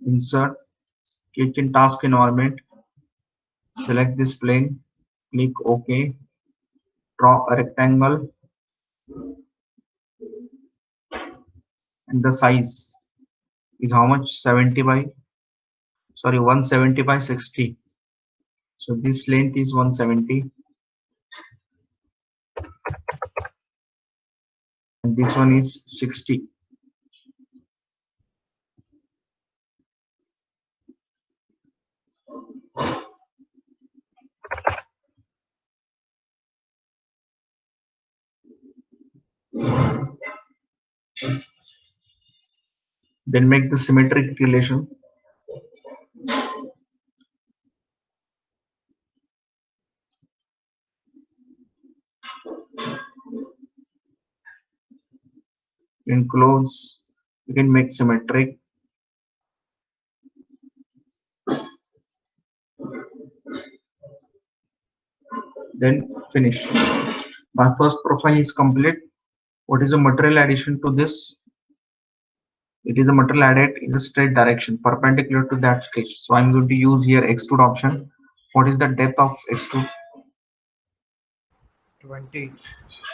insert, click in task environment, select this plane, click OK, draw a rectangle, and the size is how much? 170 by 60. So this length is 170 and this one is 60. Then make the symmetric relation. In close, you can make symmetric. Then finish. My first profile is complete. What is the material addition to this? It is the material added in the straight direction, perpendicular to that sketch. So I'm going to use here extrude option. What is the depth of extrude? 20.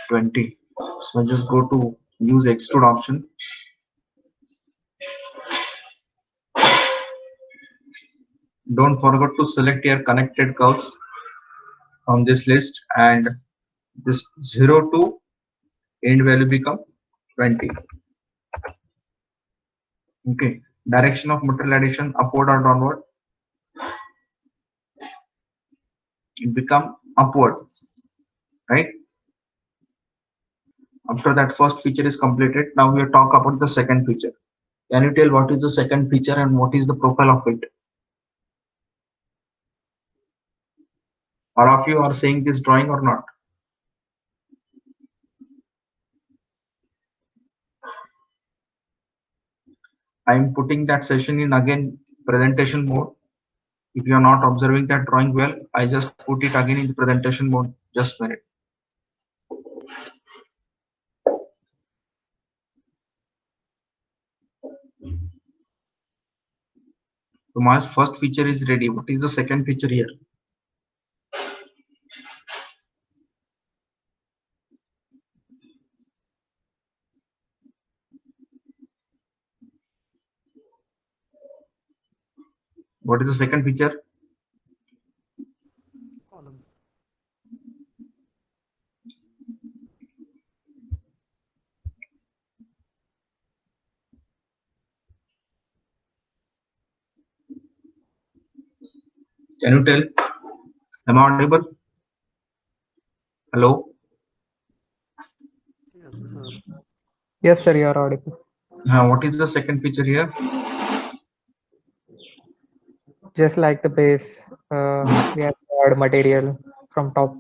20. So I just go to use extrude option. Don't forget to select your connected curves from this list, and this 0 to end value become 20. Okay. Direction of material addition, upward or downward? It become upward, right? After that first feature is completed, now we will talk about the second feature. Can you tell what is the second feature and what is the profile of it? All of you are saying this drawing or not? I am putting that session in again presentation mode. If you are not observing that drawing well, I just put it again in the presentation mode. Just a minute. So my first feature is ready. What is the second feature here? What is the second feature? Column. Can you tell? Am I audible? Hello? Yes, sir. Yes, sir, you are audible. What is the second feature here? Just like the base, we have to add material from top.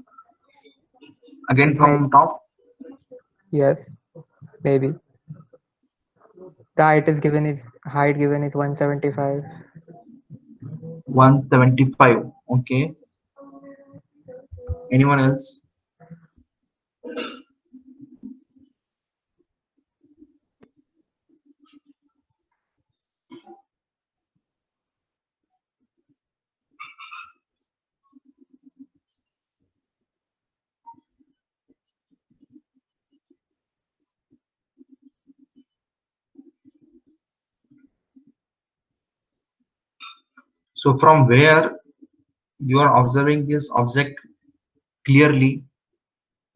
Again from top? Yes, maybe. The height given is 175. 175. Okay. Anyone else? So from where you are observing this object clearly,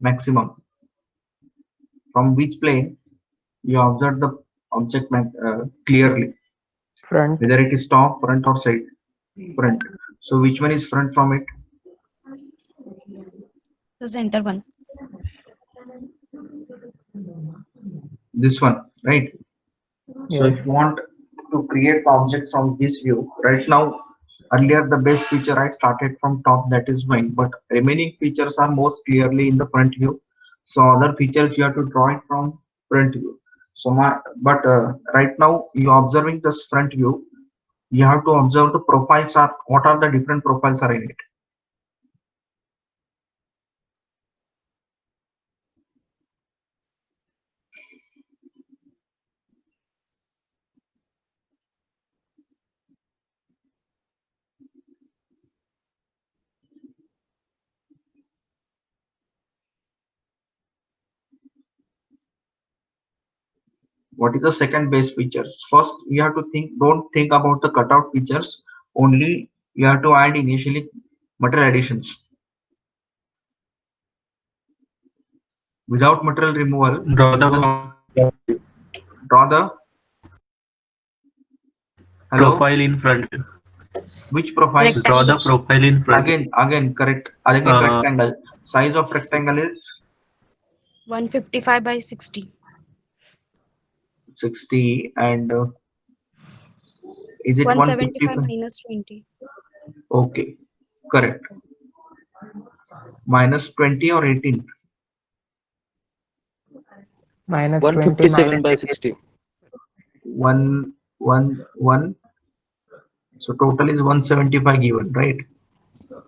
maximum? From which plane you observe the object clearly? Front, Whether it is top, front or side? Front. So which one is front from it? The center one. This one, right? So if yes. you want to create the object from this view, right now, earlier the base feature I started from top, that is fine, but remaining features are most clearly in the front view. So other features you have to draw it from front view. So right now you are observing this front view. You have to observe the profiles are, what are the different profiles are in it. What is the second base features? First, you have to think. Don't think about the cutout features. Only you have to add initially material additions. Without material removal, Draw the just draw the hello. profile in front view. Which profile? Draw the Rectangles. profile in front view. Again, correct. Again, Uh, rectangle. Size of rectangle is 155 by 60. 60, and is it 175 155? minus 20. Okay, correct. Minus 20 or 18? minus 20 157 minus by 18. 60. 1, 1, 1. So total is 175 given, right?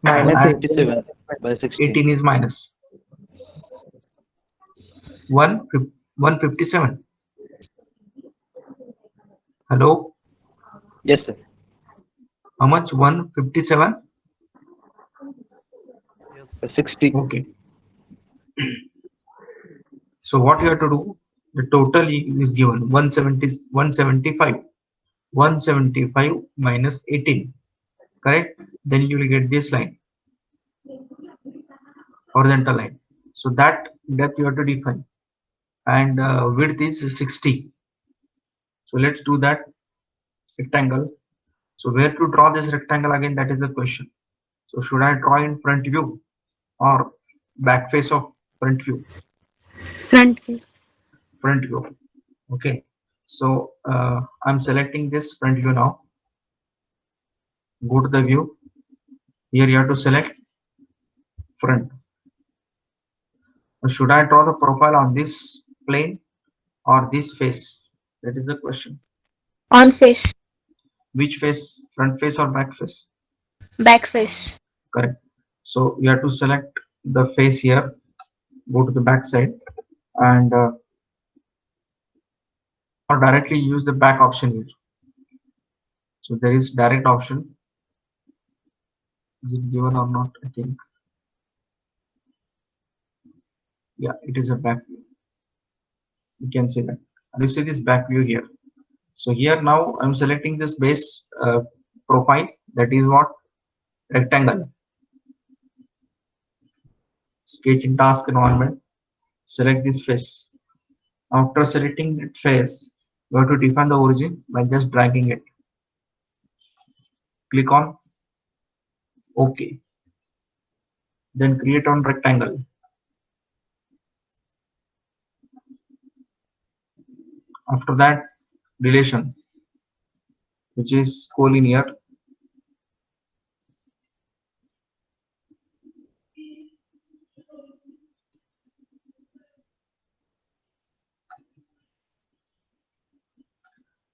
Minus And 157 by 60. 18 is minus 1, 157. Hello? Yes, sir. How much? 157? By 60. Okay. So what you have to do? The total is given 170, 175. 175 minus 18. Correct? Then you will get this line, horizontal line. So that depth you have to define, and width is 60. So let's do that rectangle. So where to draw this rectangle again? That is the question. So should I draw in front view or back face of front view? Front view. Front view. Okay. So I'm selecting this front view now. Go to the view. Here you have to select front. Should I draw the profile on this plane or this face? That is the question. On face, Which face? Front face or back face? back face. Correct. So you have to select the face here. Go to the back side, and or directly use the back option here. So there is direct option. Is it given or not? I think. Yeah, it is a back view. You can see that. And you see this back view here. So here now I'm selecting this base profile. That is what? Rectangle. Sketch in task environment. Select this face. After selecting that face, you have to define the origin by just dragging it. Click on OK. Then create on rectangle. After that, relation, which is collinear.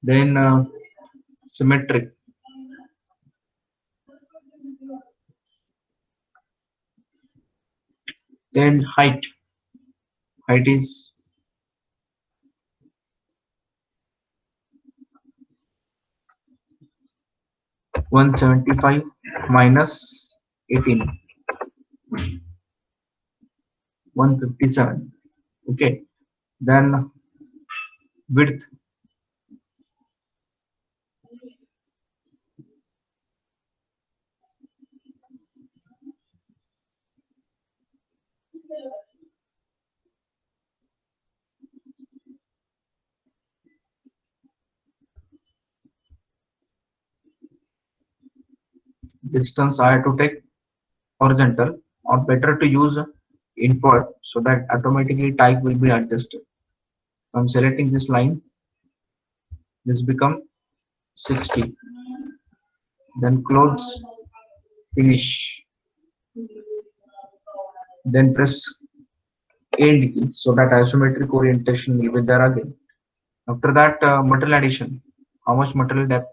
Then symmetric. Then height. Height is 175 minus 18. 157. Okay. Then width. Distance I have to take horizontal, or better to use invert so that automatically type will be adjusted. I'm selecting this line. This become 60. Then close, finish. Then press end key so that isometric orientation will be there again. After that, material addition. How much material depth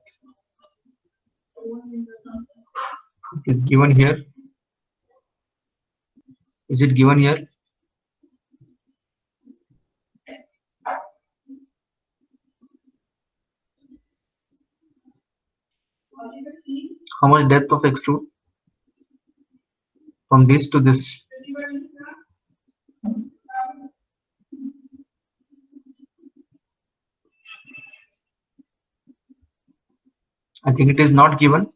is given here? Is it given here? How much depth of extrude from this to this? I think it is not given.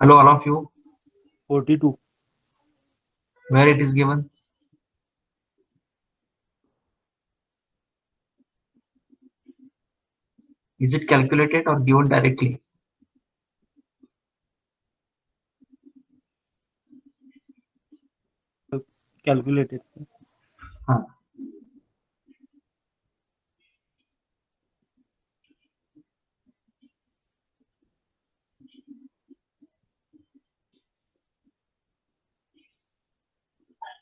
Hello, all of you. 42. Where it is given? Is it calculated or given directly? Calculated. Huh.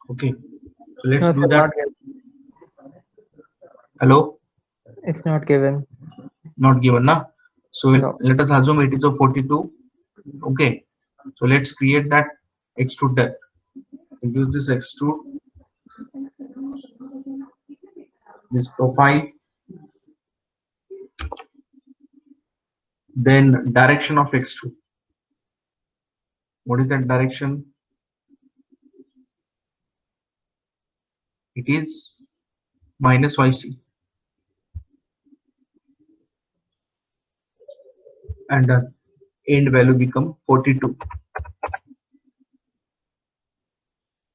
Okay, so let's No, do sir, that. not given. Hello, It's not given. not given, na? So No. let us assume it is a 42. Okay, so let's create that extrude depth. Use this extrude, this profile, then direction of extrude. What is that direction? It is minus YC, and end value become 42.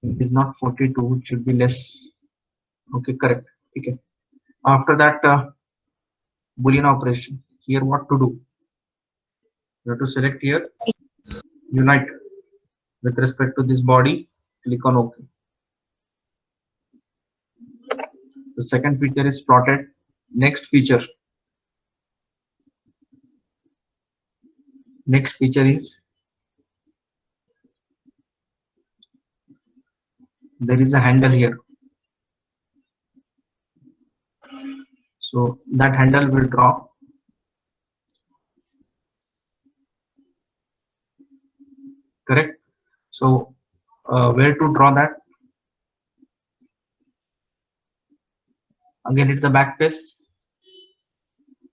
It is not 42, it should be less. Okay, correct. Okay. After that, Boolean operation. Here, what to do? You have to select here, unite with respect to this body. Click on OK. The second feature is plotted. Next feature. Next feature is there is a handle here. So that handle will draw. Correct. So where to draw that? Again, hit the backspace.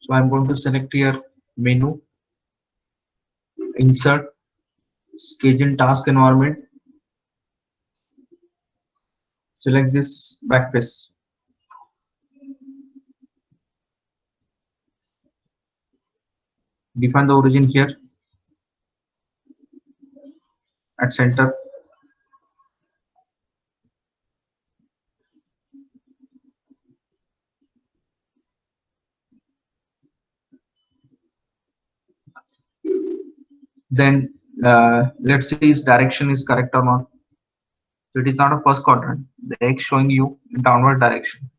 So I'm going to select here menu, insert, sketch in task environment. Select this backface. Define the origin here at center. Then let's see its direction is correct or not. So it is not a first quadrant. The X showing you in downward direction.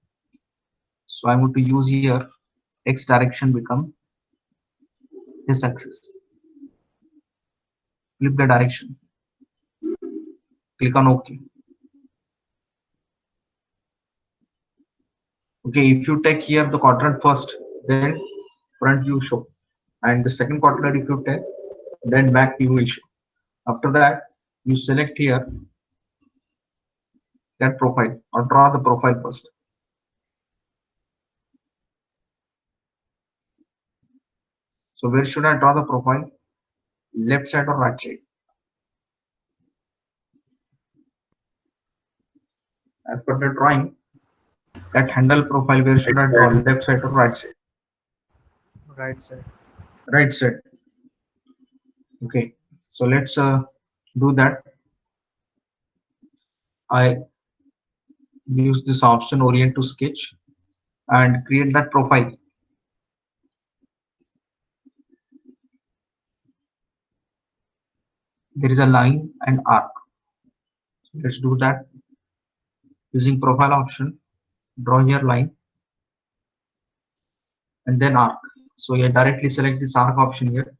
So I'm going to use here X direction become this axis. Flip the direction. Click on OK. Okay, if you take here the quadrant first, then front view show, and the second quadrant if you take, then back view will show. After that, you select here that profile or draw the profile first. So where should I draw the profile? Left side or right side? As per the drawing, that handle profile, where should I draw? Left side or right side? Right side. Right side. Okay, so let's do that. I use this option orient to sketch and create that profile. There is a line and arc. Let's do that using profile option. Draw here line and then arc. So you directly select this arc option here.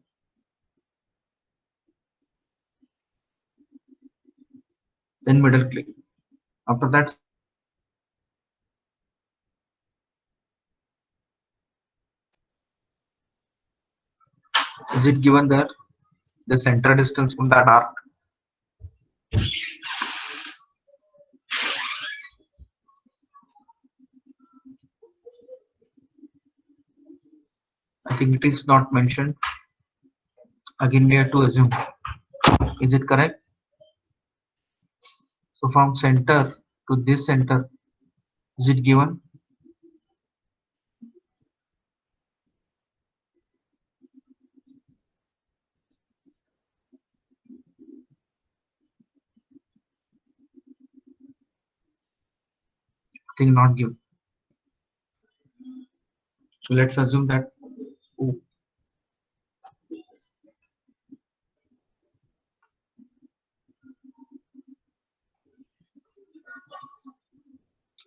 Then middle click. After that, is it given there? The center distance from that arc. I think it is not mentioned. Again, we have to assume. Is it correct? So from center to this center, is it given? thing not give. So let's assume that. Oh,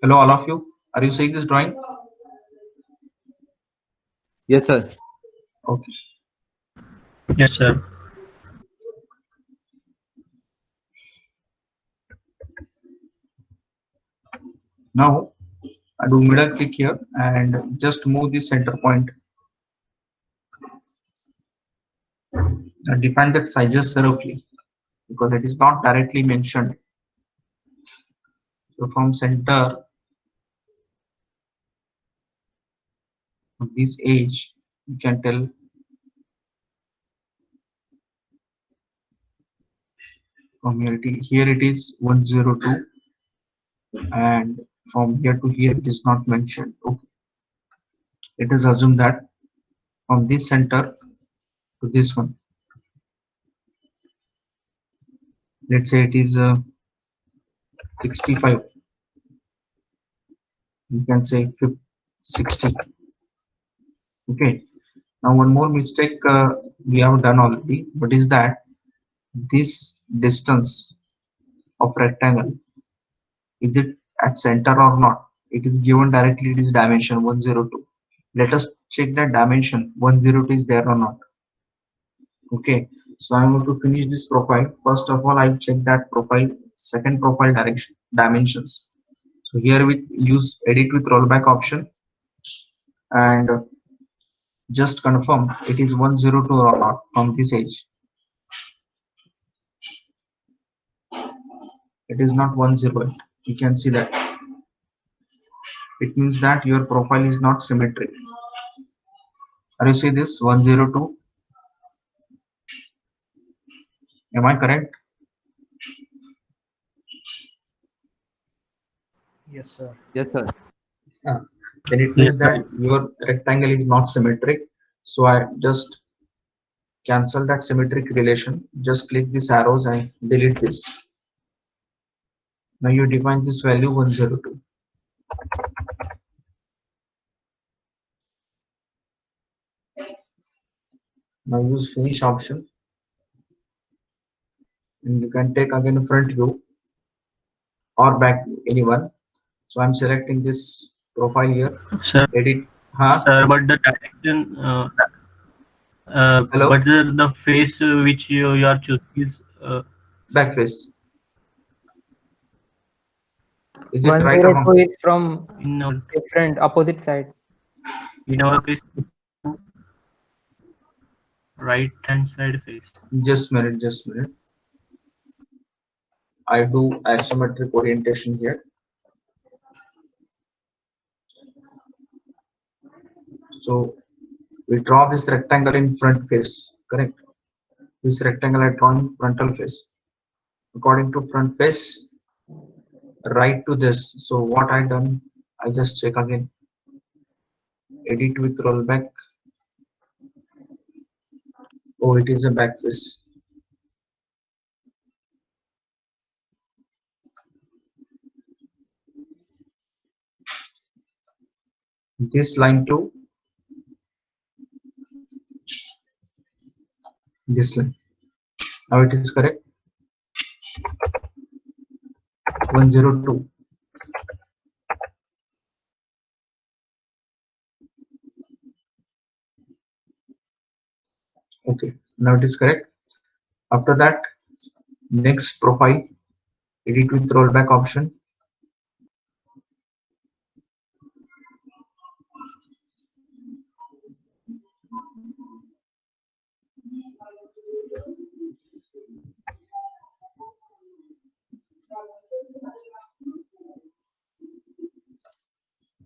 hello, all of you. Are you seeing this drawing? Yes, sir. Okay. Yes, sir. Now I do middle click here and just move the center point and define that sizes roughly because it is not directly mentioned. So from center of this edge, you can tell from here it is 102 and from here to here it is not mentioned. Okay. Let us assume that from this center to this one, let's say it is 65. You can say 60. Okay. Now one more mistake we have done already. What is that? This distance of rectangle, is it at center or not? It is given directly. It is dimension 102. Let us check that dimension 102 is there or not. Okay. So I'm going to finish this profile. First of all, I check that profile. Second profile direction dimensions. So here we use edit with rollback option and just confirm it is 102 or not from this edge. It is not 108. You can see that. It means that your profile is not symmetric. Are you see this 102? Am I correct? Yes, sir. Yes, sir. Then it Yes, means that right. your rectangle is not symmetric. So I just cancel that symmetric relation. Just click these arrows and delete this. Now you define this value 102. Now use finish option and you can take again front view or back view, anyone. So I'm selecting this profile here. Sir, Edit. Huh? but the direction, Hello? but the face which you are choosing is Back face. Is it right or 102 wrong? is from different opposite side. in our case right hand side face. Just minute, just minute. I do isometric orientation here. So we draw this rectangle in front face, correct? This rectangle I draw in frontal face. According to front face, right to this. So what I done, I just check again. Edit with rollback. Oh, it is a back face. This line to this line. Now it is correct. 102. Okay, now it is correct. After that, next profile, edit with rollback option.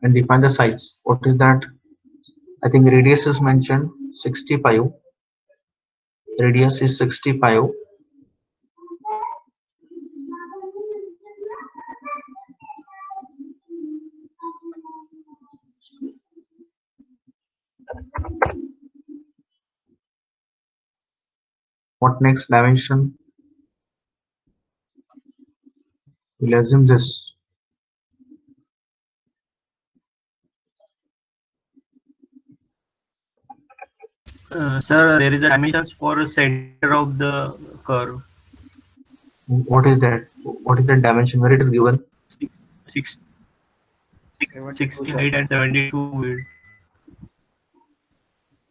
And define the size. What is that? I think radius is mentioned 65. Radius is 65. What next dimension? We'll assume this. Sir, there is a dimensions for center of the curve. What is that? What is the dimension where it is given? Six, 60 height and 72 width.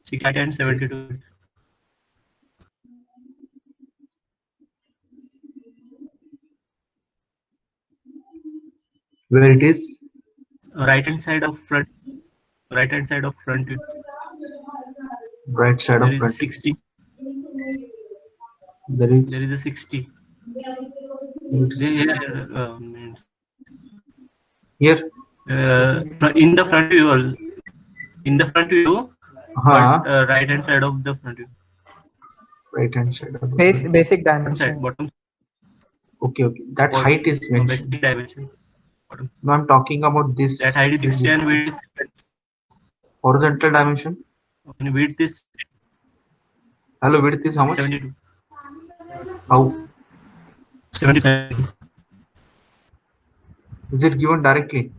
60 height and 72 width. Where it is? Right hand side of front. Right hand side of front. Right side There of is front. 60. There is. There is a 60. Means, Here. in the front view. In the front view, Huh. but right hand side of the front view. Right hand side of the front. Basic Bottom side. dimension. Bottom. Okay. That Bottom. height is No, mentioned. basic dimension. Bottom. No, I'm talking about this. That height is 60 and width is Horizontal dimension. and width is Hello, width is how much? 72. How? 75. Is it given directly?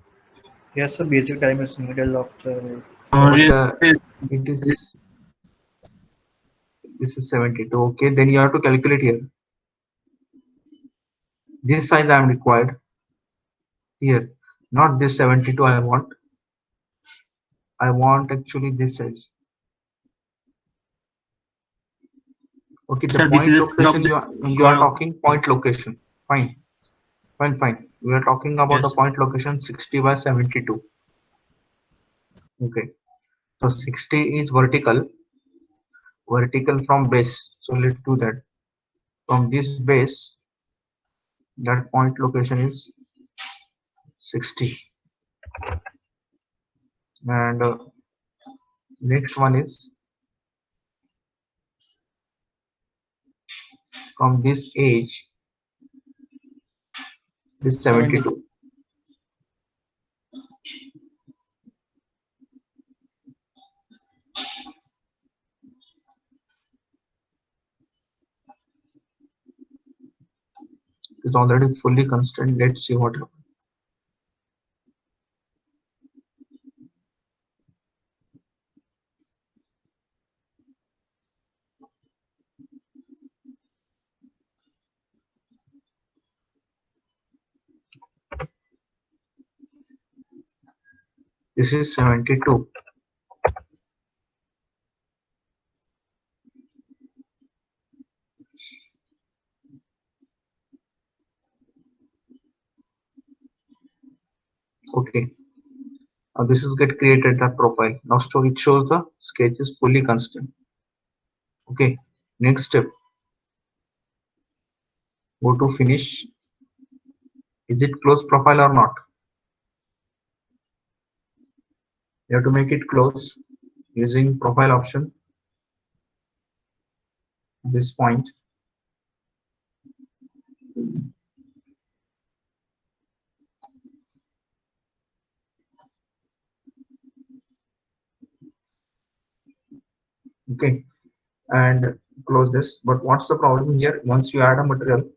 Yes, sir. Basic dimension middle of the. It is. This is 72. Okay, then you have to calculate here. This size I am required. Here, not this 72 I want. I want actually this size. Okay, the Sir, this point is a sum of location the you are talking point location. Fine. We are talking about the Yes. point location 60 by 72. Okay. So 60 is vertical from base. So let's do that. From this base, that point location is 60. And next one is from this edge, this 72. It's already fully constrained. Let's see what happens. This is 72. Okay. Now this is get created the profile. Now it shows the sketch is fully constrained. Okay. Next step. Go to finish. Is it closed profile or not? You have to make it close using profile option. This point. Okay, and close this. But what's the problem here? Once you add a material,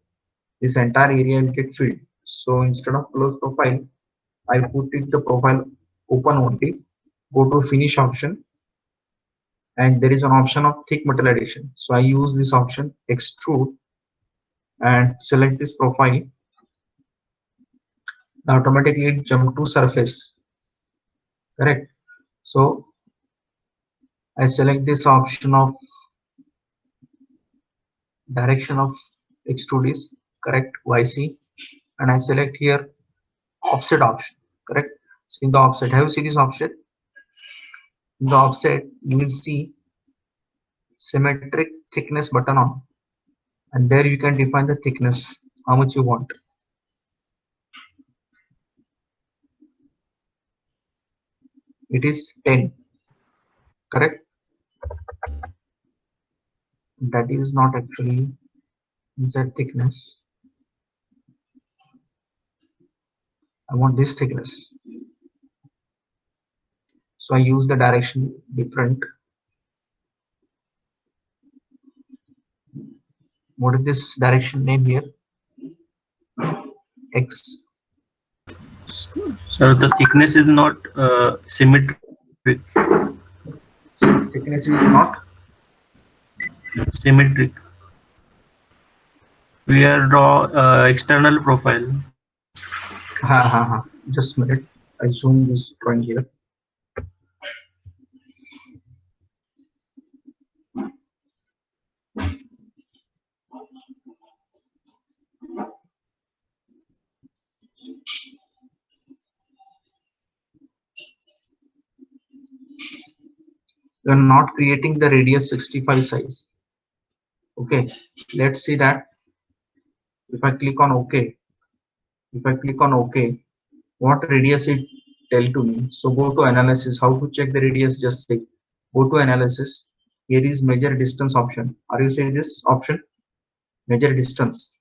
this entire area will get filled. So instead of close profile, I put it the profile open only. Go to finish option, and there is an option of thick metal addition. So I use this option, extrude, and select this profile. Automatically it jump to surface. Correct. So I select this option of direction of extrude is correct, YC, and I select here offset option. Correct. So in the offset, have you seen this offset? In the offset, you will see symmetric thickness button on, and there you can define the thickness, how much you want. It is 10. Correct. That is not actually inside thickness. I want this thickness. So I use the direction different. What is this direction name here? X. So the thickness is not symmetric. Thickness is not Symmetric. We are draw external profile. Just a minute. I zoom this drawing here. You are not creating the radius 65 size. Okay, let's see that. If I click on OK, what radius it tell to me? So go to analysis. How to check the radius? Just say go to analysis. Here is measure distance option. Are you seeing this option? Measure distance.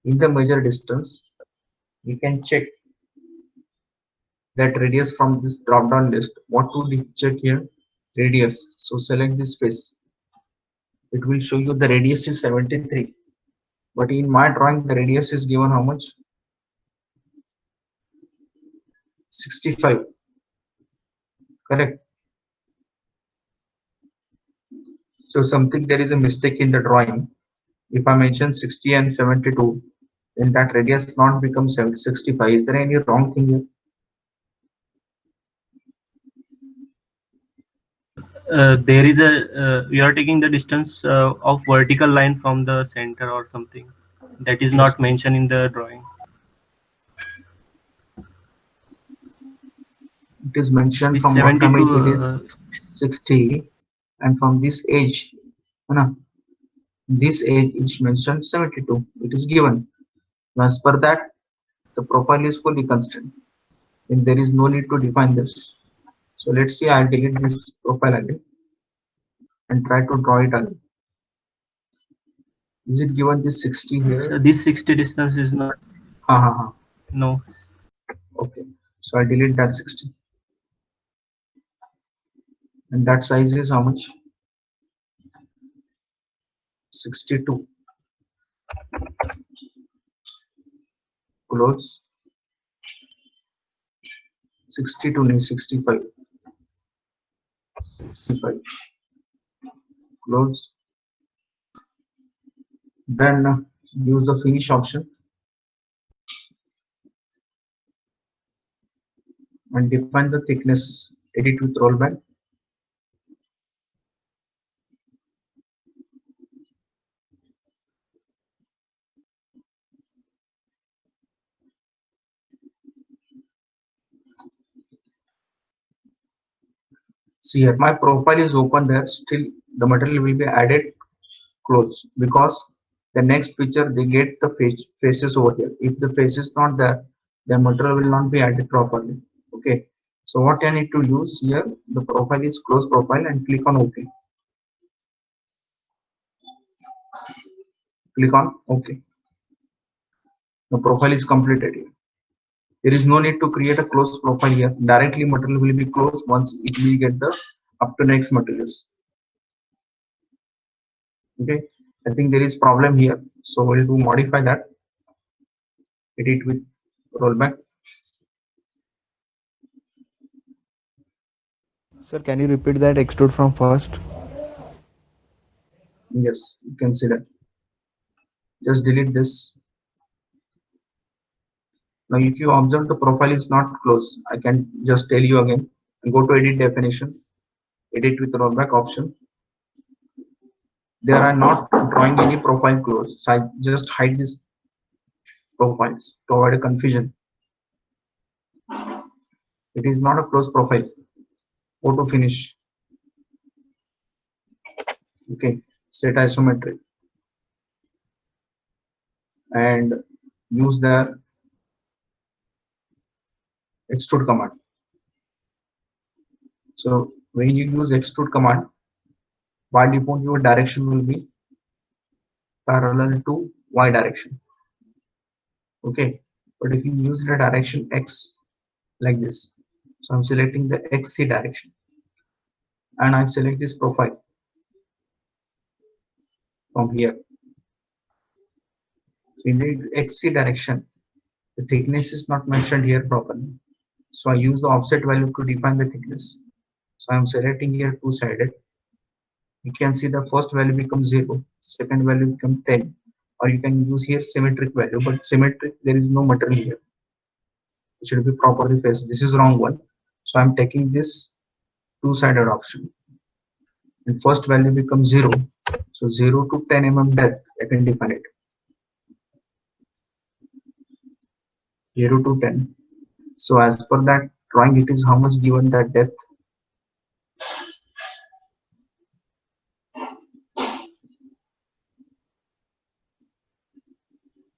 In the measure distance, we can check that radius from this drop down list. What would we check here? Radius. So select this space. It will show you the radius is 73. But in my drawing, the radius is given how much? 65. Correct. So something, there is a mistake in the drawing. If I mention 60 and 72, then that radius not become 65. Is there any wrong thing here? There is a you are taking the distance of vertical line from the center or something that is not mentioned in the drawing. It is mentioned This from bottom it is 72 60, and from this edge, this edge is mentioned 72. It is given. As per that, the profile is fully constrained. And there is no need to define this. So let's see, I'll delete this profile again and try to draw it again. Is it given this 60 here? this 60 distance is not. No. Okay, so I delete that 60. And that size is how much? 62. Close. 62 means 65. 65. Close. Then use the finish option and define the thickness. Edit with rollback. See here, my profile is open there. Still, the material will be added close because the next picture they get the faces over here. If the face is not there, the material will not be added properly. Okay. So what I need to use here, the profile is close profile and click on OK. Click on OK. The profile is completed here. There is no need to create a closed profile here. Directly material will be closed once it will get the up to next materials. Okay, I think there is problem here, so we'll do modify that. Edit with rollback. Sir, can you repeat that extrude from first? Yes, you can see that. Just delete this. Now if you observe the profile is not closed, I can just tell you again. Go to edit definition, edit with rollback option. There are not drawing any profile close, so I just hide these profiles to avoid a confusion. It is not a closed profile. Go to finish. Okay, set isometric and use the extrude command. So when you use extrude command, by default your direction will be parallel to y direction. Okay, but if you use the direction x like this, so I'm selecting the xc direction and I select this profile from here. So in the xc direction, the thickness is not mentioned here properly, so I use the offset value to define the thickness. So I'm selecting here two-sided You can see the first value becomes 0, second value becomes 10, or you can use here symmetric value, but symmetric there is no material here. It should be properly faced. This is wrong one. So I'm taking this two-sided option. And first value becomes 0. So 0 to 10 mm depth, I can define it. 0 to 10. So as per that drawing, it is how much given that depth.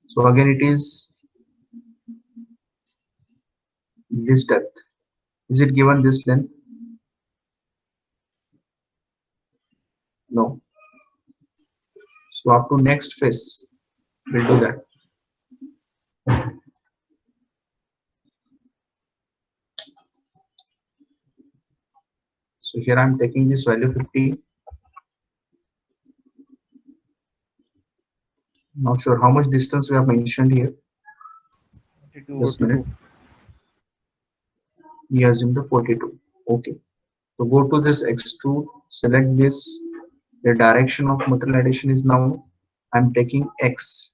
So again, it is this depth. Is it given this length? No. So up to next phase, we'll do that. So here I'm taking this value 50. Not sure how much distance we have mentioned here. 42. Just a minute. We assume the 42. Okay. So go to this extrude, select this. The direction of material addition is now I'm taking X.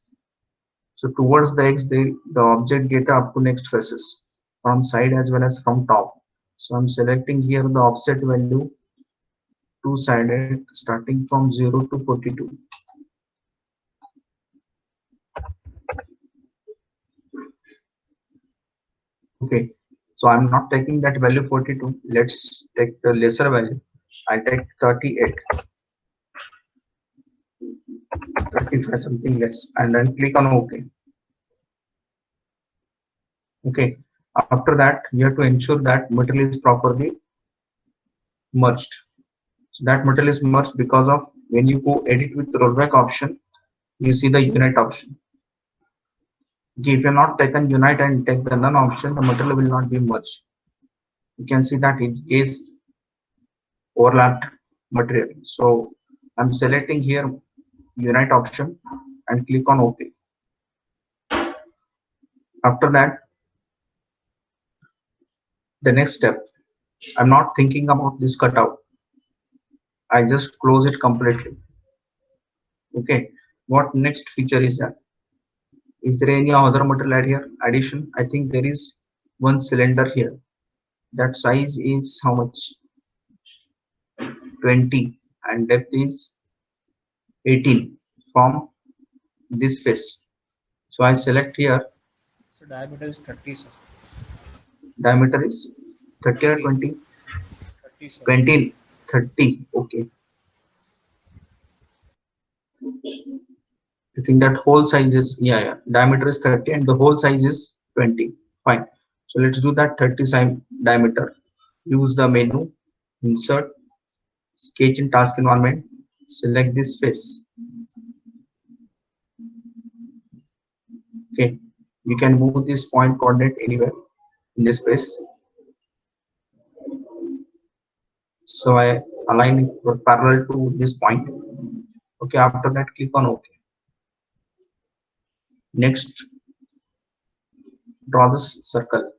So towards the X, the object get up to next faces from side as well as from top. So I'm selecting here the offset value two-sided starting from 0 to 42. Okay, so I'm not taking that value 42. Let's take the lesser value. I take 38, 35, something less, and then click on OK. Okay, after that, you have to ensure that material is properly merged. So that material is merged because of when you go edit with rollback option, you see the unite option. Okay, if you're not taken unite and take the none option, the material will not be merged. You can see that it is overlapped material. So I'm selecting here unite option and click on OK. After that, the next step, I'm not thinking about this cutout. I just close it completely. Okay, what next feature is that? Is there any other material add here? Addition? I think there is one cylinder here. That size is how much? 20 and depth is 18 from this face. So I select here. So diameter is 30, sir. Diameter is 30 or 20? 30, sir. 20, 30. Okay. I think that whole size is, yeah, diameter is 30 and the whole size is 20. Fine. So let's do that 30 diameter. Use the menu, insert, sketch in task environment, select this face. Okay. You can move this point coordinate anywhere in this space. So I align it parallel to this point. Okay. After that, click on OK. Next, draw this circle.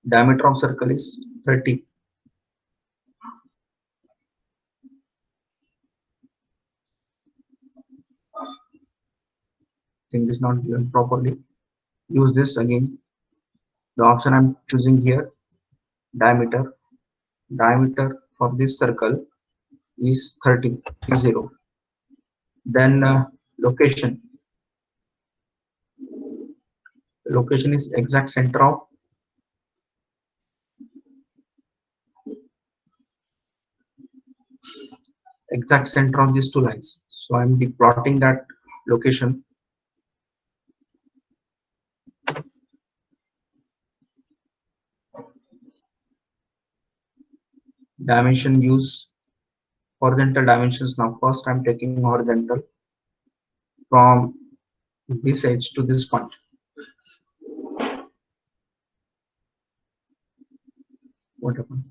Diameter of circle is 30. Thing is not given properly. Use this again. The option I'm choosing here, diameter. Diameter for this circle is 30. Then location. The location is exact center of these two lines. So I'm plotting that location. Dimension, use horizontal dimensions. Now first I'm taking horizontal from this edge to this point. What happened?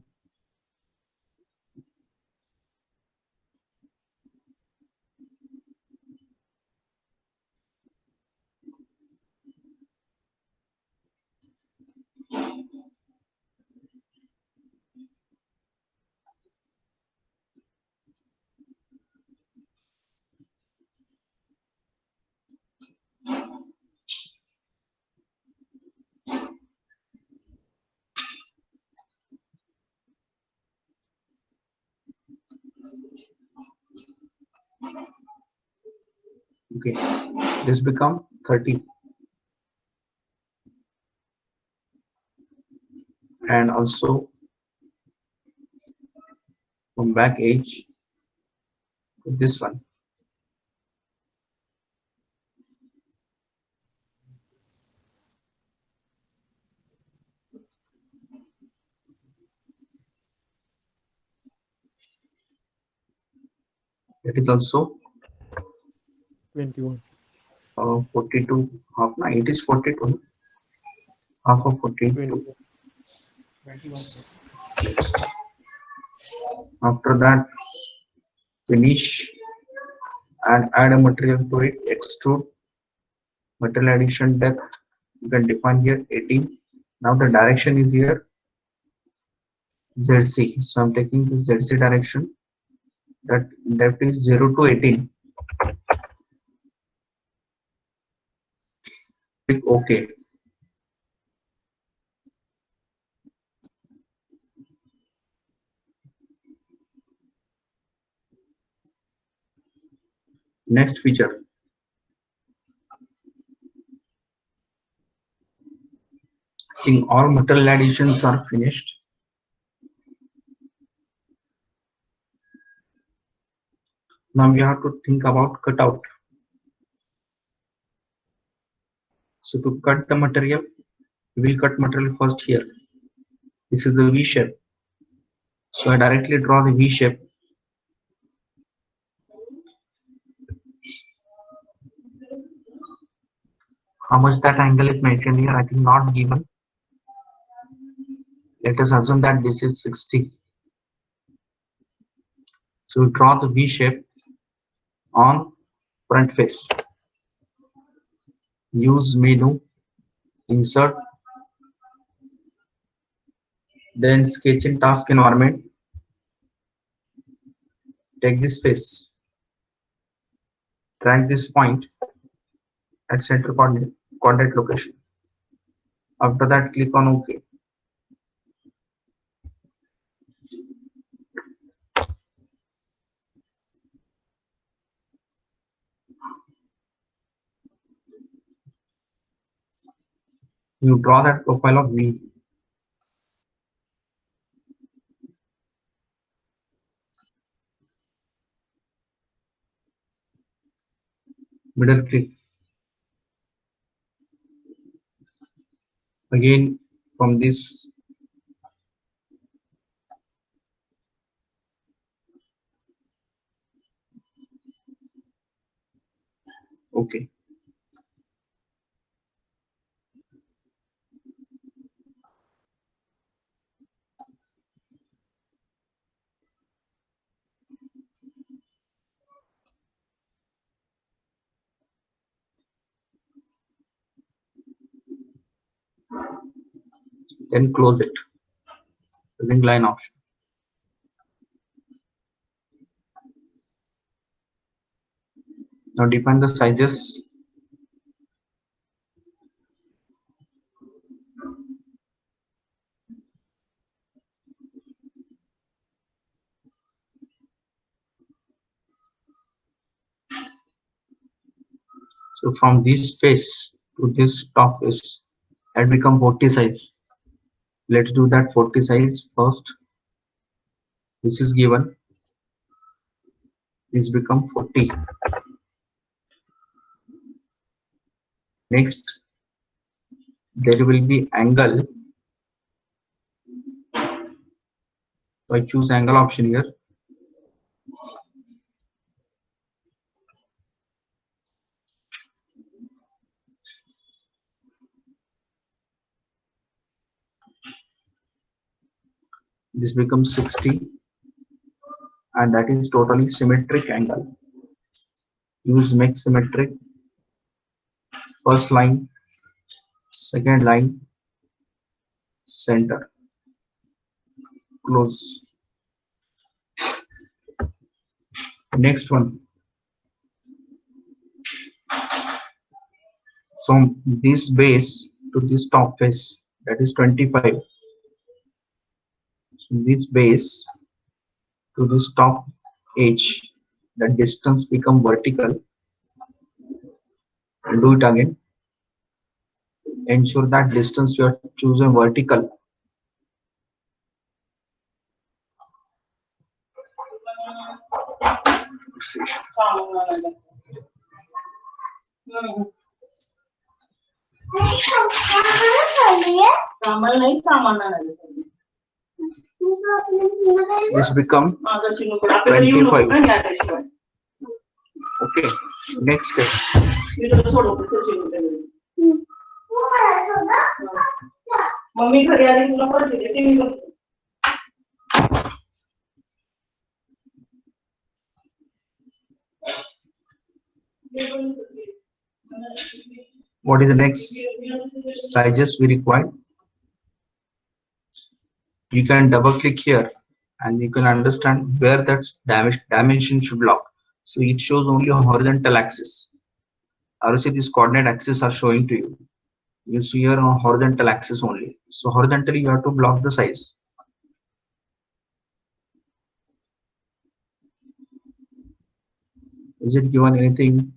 Okay, this become 30, and also from back edge to this one. It is also 21. 42 half. No, it is 42. Half of 42. 21. 21, sir. After that, finish and add a material to it. Extrude. Material addition depth. You can define here 18. Now the direction is here ZC. So I'm taking this ZC direction. That depth is 0 to 18. Click OK. Next feature. I think all material additions are finished. Now we have to think about cutout. So to cut the material, we will cut material first here. This is the V shape. So I directly draw the V shape. How much that angle is mentioned here, I think not given. Let us assume that this is 60. So we draw the V shape on front face. Use menu, insert, then sketch in task environment. Take this face, drag this point at center coordinate location. After that, click on OK. You draw that profile of V. Middle click. Again from this OK. Then close it using line option. Now define the sizes. So from this face to this top face, that become 40 size. Let's do that 40 size first. This is given. This become 40. Next, there will be angle. So I choose angle option here. This becomes 60, and that is totally symmetric angle. Use make symmetric. First line, second line, center. Close. Next one. From this base to this top face, that is 25. So this base to this top edge, the distance become vertical. Do it again. Ensure that distance you are choosing vertical. This become 25. Okay. Next step. What is the next sizes we require? You can double click here and you can understand where that dimension should lock. So it shows only a horizontal axis. Obviously, these coordinate axes are showing to you. You see here on horizontal axis only. So horizontally, you have to block the size. Is it given anything?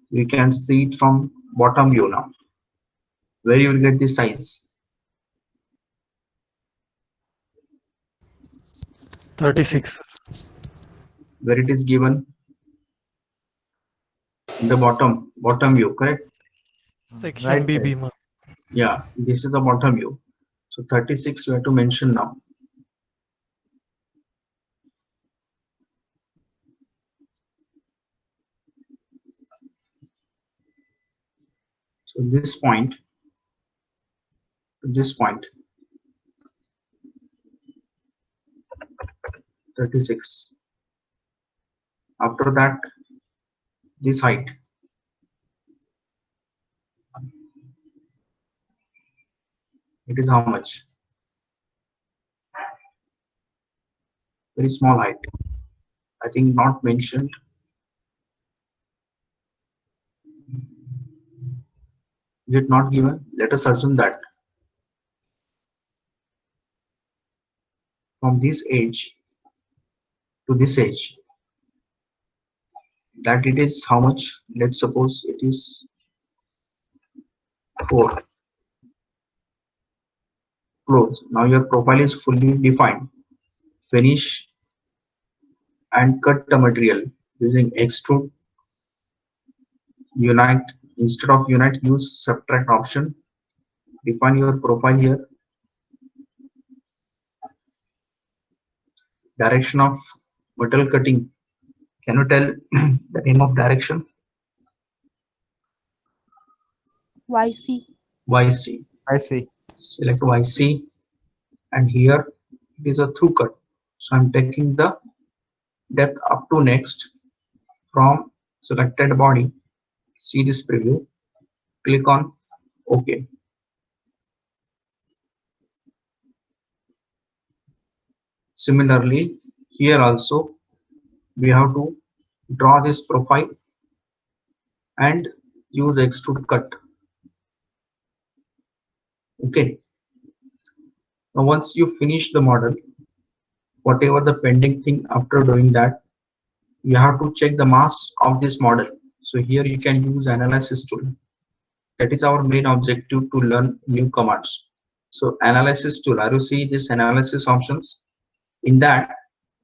You can see it from bottom view now. Where you will get the size. 36. Where it is given in the bottom view, correct? Section Right BB. side. Yeah, this is the bottom view. So 36 you have to mention now. So this point to this point, 36. After that, this height. It is how much? Very small height. I think not mentioned. Is it not given? Let us assume that from this edge to this edge, that it is how much? Let's suppose it is 4. Close. Now your profile is fully defined. Finish and cut the material using extrude, unite. Instead of unite, use subtract option. Define your profile here. Direction of metal cutting. Can you tell the name of direction? YC. YC. I see. Select YC, and here it is a through cut. So I'm taking the depth up to next from selected body. See this preview. Click on OK. Similarly, here also we have to draw this profile and use extrude cut. Okay. Now once you finish the model, whatever the pending thing after doing that, you have to check the mass of this model. So here you can use analysis tool. That is our main objective to learn new commands. So analysis tool, are you see this analysis options? In that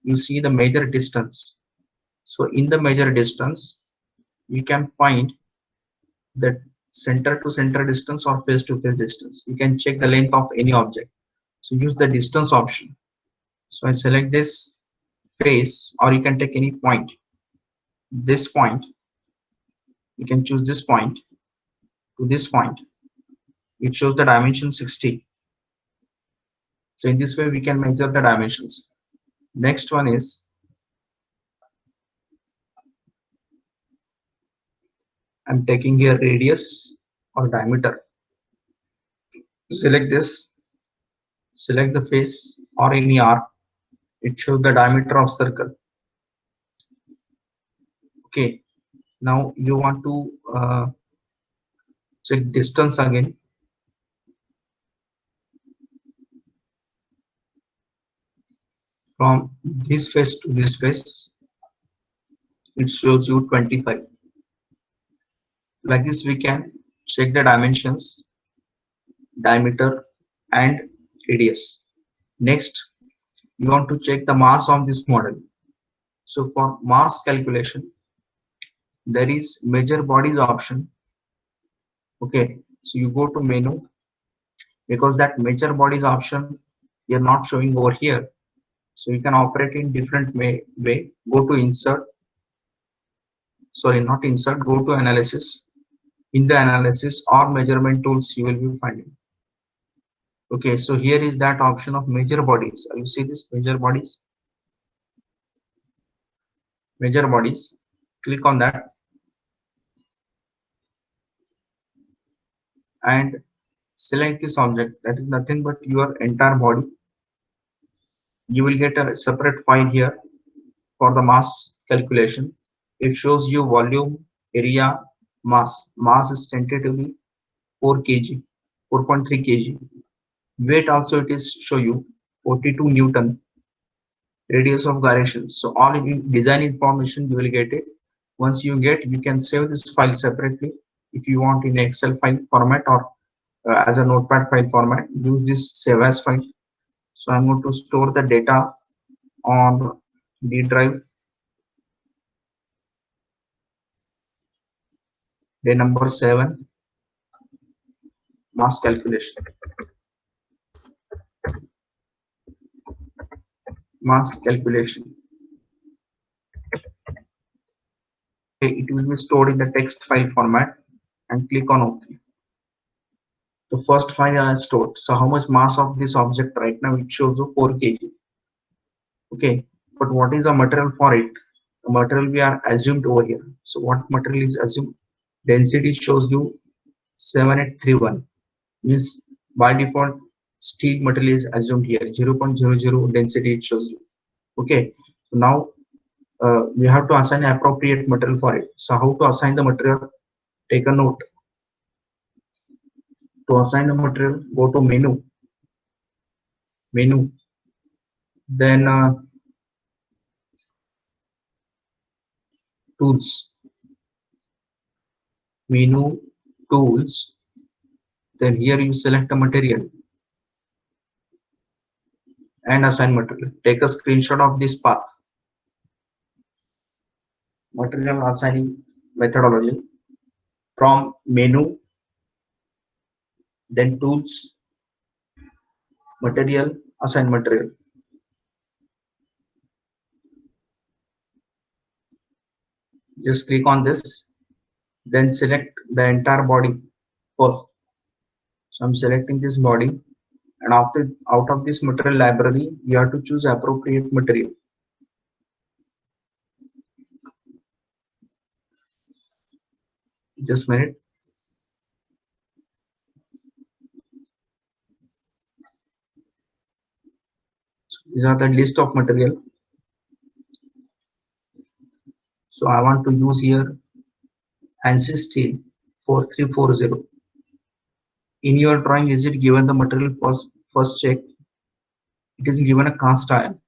you see the measure distance. So in the measure distance, you can find the center to center distance or face to face distance. You can check the length of any object. So use the distance option. So I select this face, or you can take any point. This point, you can choose this point to this point. It shows the dimension 60. So in this way we can measure the dimensions. Next one is I'm taking here radius or diameter. Select this, select the face or any arc. It shows the diameter of circle. Okay, now you want to check distance again. From this face to this face, it shows you 25. Like this, we can check the dimensions, diameter, and radius. Next, you want to check the mass of this model. So for mass calculation, there is measure bodies option. Okay, so you go to menu, because that measure bodies option you're not showing over here. So you can operate in different way. Go to insert, sorry, not insert, go to analysis. In the analysis or measurement tools, you will be finding. Okay, so here is that option of measure bodies. You see this measure bodies? Measure bodies. Click on that and select this object. That is nothing but your entire body. You will get a separate file here for the mass calculation. It shows you volume, area, mass. Mass is tentatively 4 kg, 4.3 kg. Weight also it is show you 42 Newton. Radius of gyration. So all design information you will get it. Once you get, you can save this file separately if you want in Excel file format or as a notepad file format. Use this save as file. So I'm going to store the data on D drive. Day number 7, mass calculation. Mass calculation. Okay, it will be stored in the text file format and click on OK. The first file I stored. So how much mass of this object right now? It shows you 4 kg. Okay, but what is the material for it? The material we are assumed over here. So what material is assumed? Density shows you 7831. Means by default steel material is assumed here. 0.00 density it shows you. Okay, so now we have to assign appropriate material for it. So how to assign the material? Take a note. To assign the material, go to menu, then tools, menu, tools, then here you select the material and assign material. Take a screenshot of this path. Material assigning methodology from menu, then tools, material, assign material. Just click on this, then select the entire body first. So I'm selecting this body, and after out of this material library, you have to choose appropriate material. Just a minute. These are the list of material. So I want to use here ANSYS steel 4340. In your drawing, is it given the material first check? It is given a cast iron.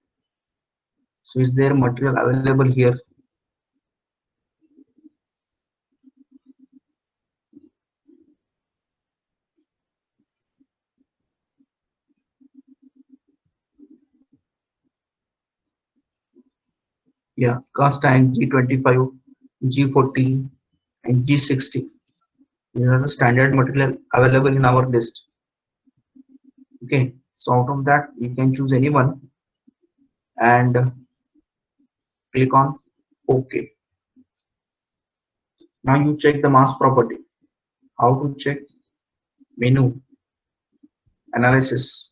So is there material available here? Yeah, cast iron G25, G40, and G60. These are the standard material available in our list. Okay, so out of that, you can choose any one and click on OK. Now you check the mass property. How to check? Menu, analysis.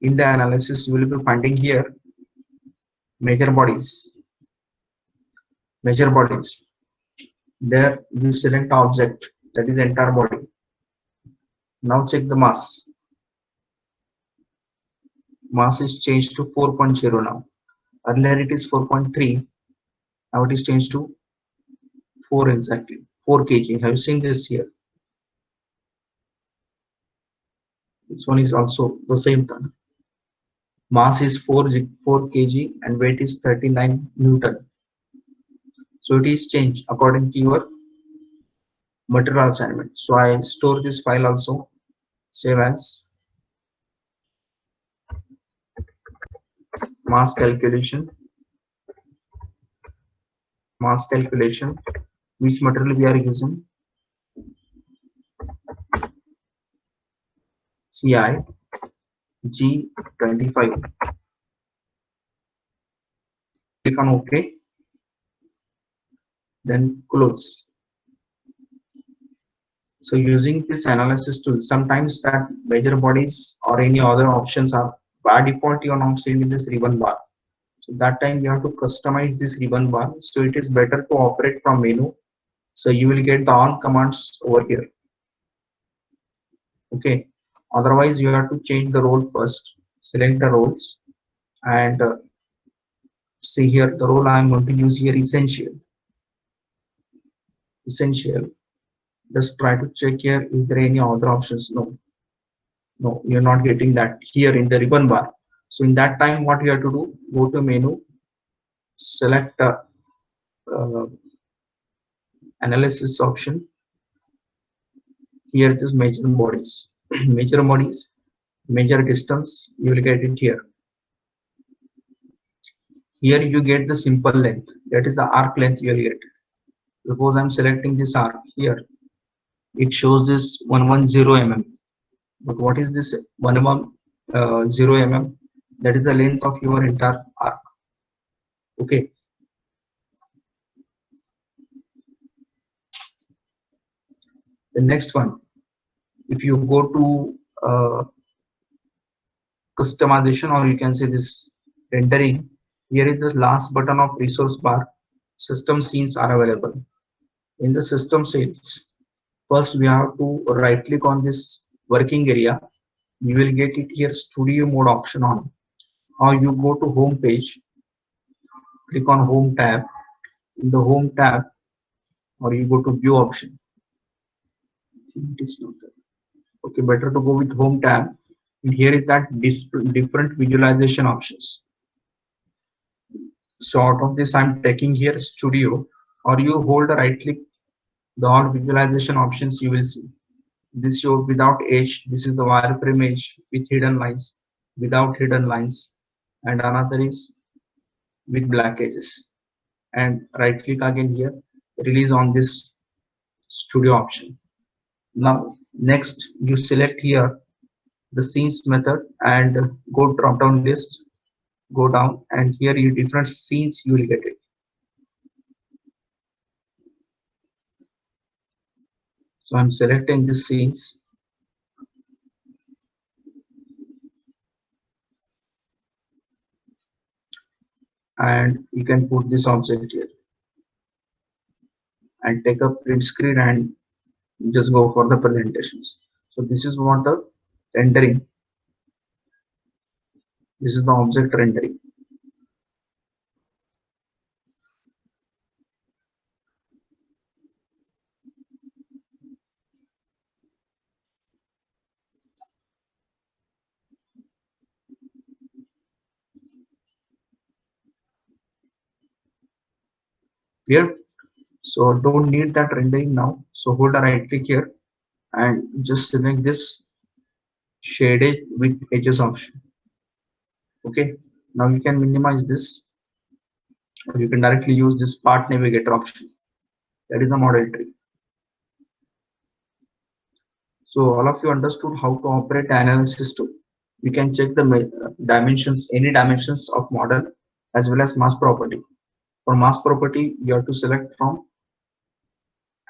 In the analysis, you will be finding here measure bodies. Measure bodies. There you select the object, that is entire body. Now check the mass. Mass is changed to 4.0 now. Earlier it is 4.3. Now it is changed to 4 exactly. 4 kg. Have you seen this here? This one is also the same thing. Mass is 4 kg and weight is 39 Newton. So it is changed according to your material assignment. So I store this file also, save as mass calculation, which material we are using, CI G25. Click on OK, then close. So using this analysis tool, sometimes that major bodies or any other options are by default you are not seeing in this ribbon bar. So that time you have to customize this ribbon bar. So it is better to operate from menu. So you will get the on commands over here. Okay. Otherwise you have to change the role first. Select the roles and see here the role I am going to use here, essential. Just try to check here, is there any other options? No, you're not getting that here in the ribbon bar. So in that time what you have to do, go to menu, select analysis option. Here it is measure bodies. Measure distance, you will get it here. Here you get the simple length, that is the arc length you will get. Suppose I'm selecting this arc here, it shows this 110 mm. But what is this 110 mm? That is the length of your entire arc. Okay. The next one, if you go to customization, or you can say this rendering, here is the last button of resource bar. System scenes are available. In the system scenes, first we have to right click on this working area. You will get it here, studio mode option on, or you go to home page, click on home tab. In the home tab, or you go to view option. It is not there. Okay, better to go with home tab. And here is that different visualization options. So out of this I'm taking here studio, or you hold a right click, the all visualization options you will see. This show without edge, this is the wireframe edge with hidden lines, without hidden lines, and another is with black edges. And right click again here, release on this studio option. Now next you select here the scenes method and go drop down list, go down, and here you different scenes you will get it. So I'm selecting the scenes, and you can put this object here and take a print screen and just go for the presentations. So this is what the rendering, this is the object rendering. Here, so don't need that rendering now. So hold a right click here and just select this shaded with edges option. Okay, now you can minimize this, or you can directly use this part navigator option. That is the model tree. So all of you understood how to operate the analysis tool. You can check the dimensions, any dimensions of model, as well as mass property. For mass property, you have to select from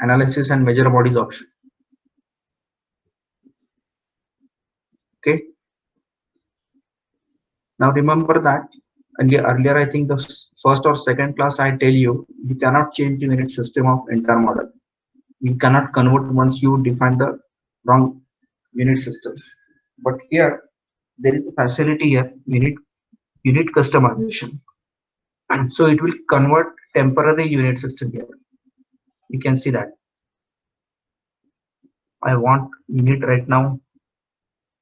analysis and measure bodies option. Okay. Now remember that earlier I think the first or second class I tell you cannot change the unit system of entire model. You cannot convert once you define the wrong unit system. But here there is a facility here, unit customization. And so it will convert temporary unit system here. You can see that. I want unit right now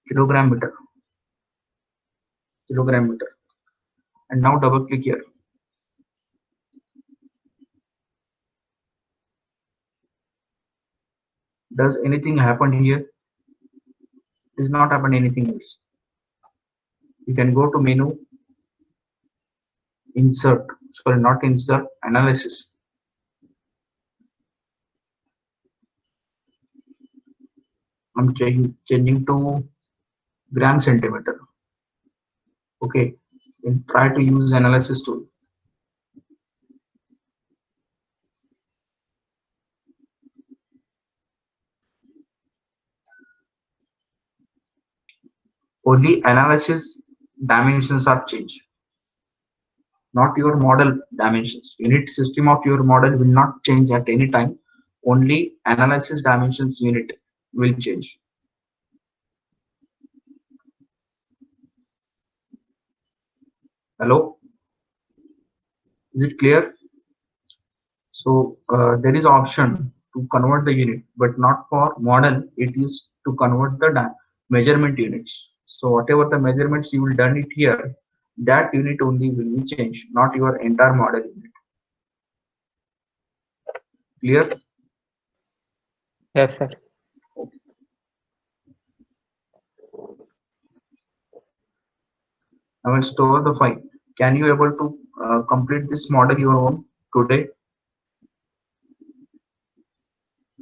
kilogram meter. And now double click here. Does anything happen here? Does not happen anything else. You can go to menu, insert, sorry, not insert, analysis. I'm changing to gram centimeter. Okay, and try to use analysis tool. Only analysis dimensions are changed, not your model dimensions. Unit system of your model will not change at any time. Only analysis dimensions unit will change. Hello, is it clear? So there is option to convert the unit, but not for model. It is to convert the measurement units. So whatever the measurements you will done it here, that unit only will be changed, not your entire model unit. Clear? Yes, sir. I will store the file. Can you able to complete this model your own today?